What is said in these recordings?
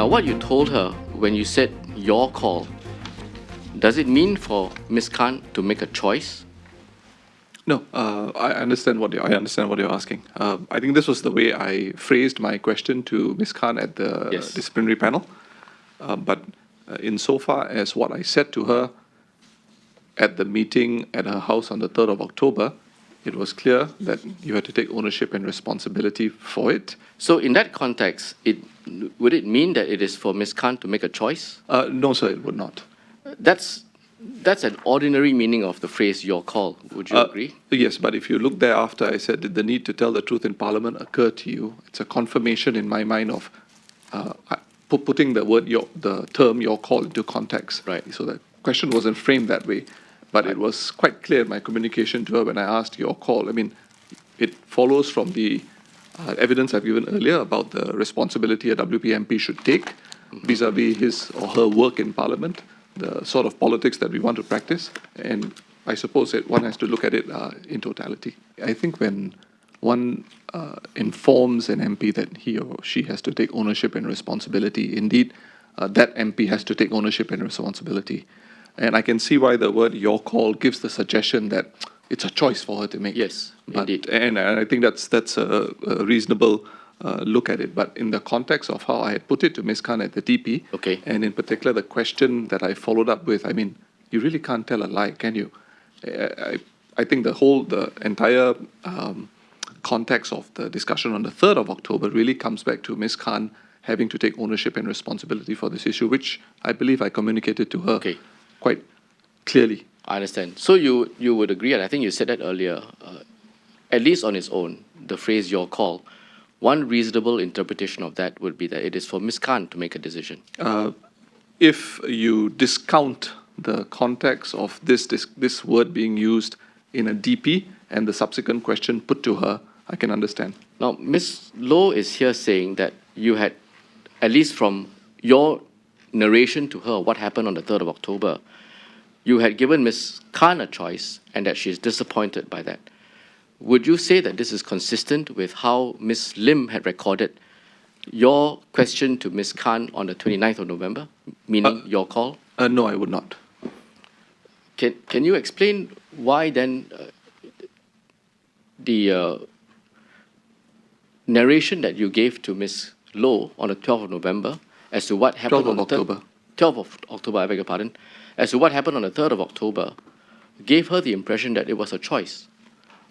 Now, what you told her when you said your call, does it mean for Ms. Khan to make a choice? No, I understand what you're asking. I think this was the way I phrased my question to Ms. Khan at the Yes. disciplinary panel. But insofar as what I said to her at the meeting at her house on the 3rd of October, it was clear that you had to take ownership and responsibility for it. So, in that context, would it mean that it is for Ms. Khan to make a choice? No, sir, it would not. That's an ordinary meaning of the phrase "your call." Would you agree? Yes, but if you look thereafter, I said, did the need to tell the truth in Parliament occur to you? It's a confirmation in my mind of putting the term "your call" into context. Right. So the question wasn't framed that way, but it was quite clear in my communication to her when I asked "your call." I mean, it follows from the evidence I've given earlier about the responsibility a WP MP should take vis-a-vis his or her work in Parliament, the sort of politics that we want to practice, and I suppose that one has to look at it in totality. I think when one informs an MP that he or she has to take ownership and responsibility, indeed, that MP has to take ownership and responsibility. And I can see why the word "your call" gives the suggestion that it's a choice for her to make. Yes, indeed. And I think that's a reasonable look at it. But in the context of how I had put it to Ms. Khan at the DP, Okay. and in particular the question that I followed up with, I mean, you really can't tell a lie, can you? I think the entire context of the discussion on the 3rd of October really comes back to Ms. Khan having to take ownership and responsibility for this issue, which I believe I communicated to her quite clearly. I understand. So you would agree, and I think you said that earlier, at least on its own, the phrase "your call," one reasonable interpretation of that would be that it is for Ms. Khan to make a decision. If you discount the context of this word being used in a DP and the subsequent question put to her, I can understand. Now, Ms. Loh is here saying that you had, at least from your narration to her, what happened on the 3rd of October, you had given Ms. Khan a choice and that she is disappointed by that. Would you say that this is consistent with how Ms. Lim had recorded your question to Ms. Khan on the 29th of November, meaning your call? No, I would not. Can you explain why then the narration that you gave to Ms. Loh on the 12th of November as to what happened on the 12th of October, I beg your pardon, as to what happened on the 3rd of October, gave her the impression that it was a choice?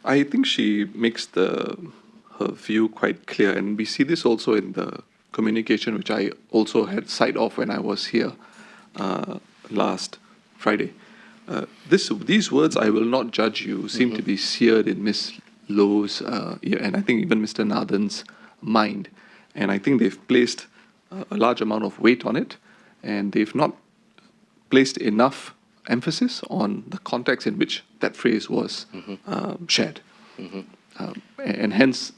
I think she makes her view quite clear, and we see this also in the communication, which I also had sight of when I was here last Friday. These words, "I will not judge you," seem to be seared in Ms. Loh's and I think even Mr. Nathan's mind. And I think they've placed a large amount of weight on it, and they've not placed enough emphasis on the context in which that phrase was shared. And hence,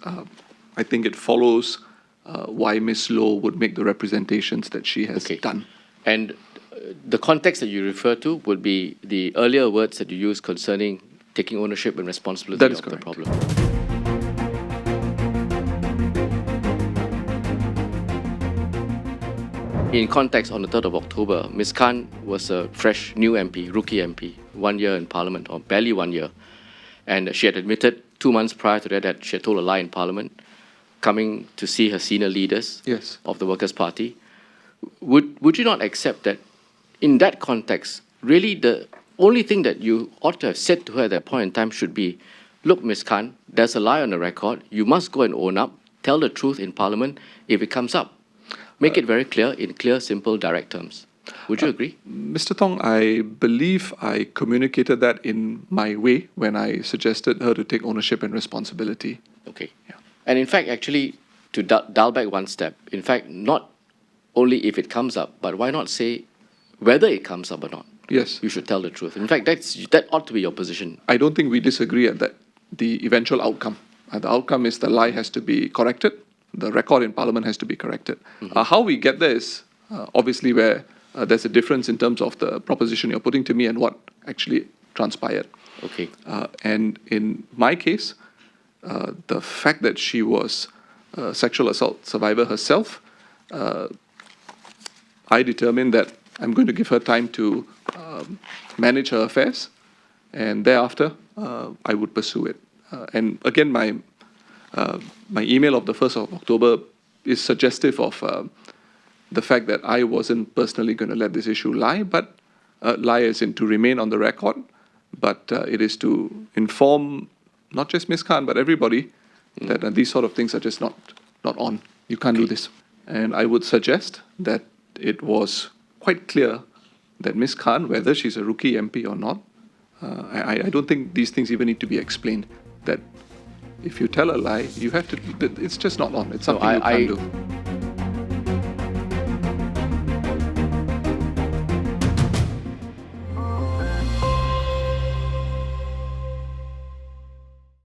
I think it follows why Ms. Loh would make the representations that she has done. And the context that you refer to would be the earlier words that you used concerning taking ownership and responsibility That is of correct. the problem. In context, on the 3rd of October, Ms. Khan was a fresh new MP, rookie MP, 1 year in Parliament, or barely 1 year. And she had admitted 2 months prior to that she had told a lie in Parliament, coming to see her senior leaders of the Workers' Party. Would you not accept that in that context, really the only thing that you ought to have said to her at that point in time should be, look, Ms. Khan, there's a lie on the record. You must go and own up, tell the truth in Parliament if it comes up. Make it very clear in clear, simple, direct terms. Would you agree? Mr. Tong, I believe I communicated that in my way when I suggested her to take ownership and responsibility. Okay. Yeah. And in fact, actually, to dial back one step, in fact, not only if it comes up, but why not say whether it comes up or not? Yes. You should tell the truth. In fact, that ought to be your position. I don't think we disagree at that, the eventual outcome. The outcome is the lie has to be corrected. The record in Parliament has to be corrected. How we get there is obviously where there's a difference in terms of the proposition you're putting to me and what actually transpired. Okay. And in my case, the fact that she was a sexual assault survivor herself I determined that I'm going to give her time to manage her affairs, and thereafter I would pursue it. And again, my email of the 1st of October is suggestive of the fact that I wasn't personally going to let this issue lie, but lie as in to remain on the record, but it is to inform not just Ms. Khan, but everybody that these sort of things are just not on. You can't do this. And I would suggest that it was quite clear that Ms. Khan, whether she's a rookie MP or not, I don't think these things even need to be explained, that if you tell a lie, you have to, it's just not on. It's something you can't do.